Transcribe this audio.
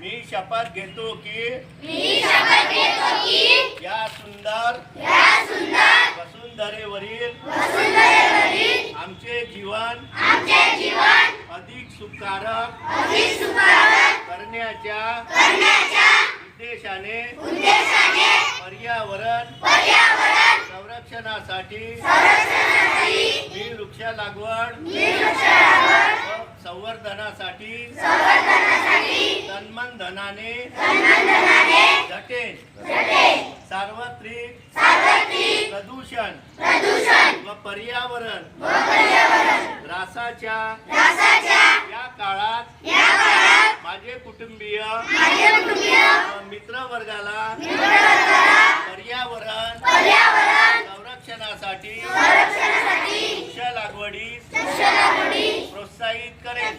मी शपथ घेतो की या सुंदर वसुंधरेवरील आमचे जीवन अधिक सुखकारक करण्याच्या उद्देशाने पर्यावरण संरक्षणासाठी मी वृक्ष लागवड व संवर्धनासाठी तन्मन धनाने झटेन. सार्वत्रिक प्रदूषण व पर्यावरण ऱ्हासाच्या या काळात माझे कुटुंबीय व मित्रवर्गाला पर्यावरण संरक्षणासाठी वृक्ष लागवडीस प्रोत्साहित करेन.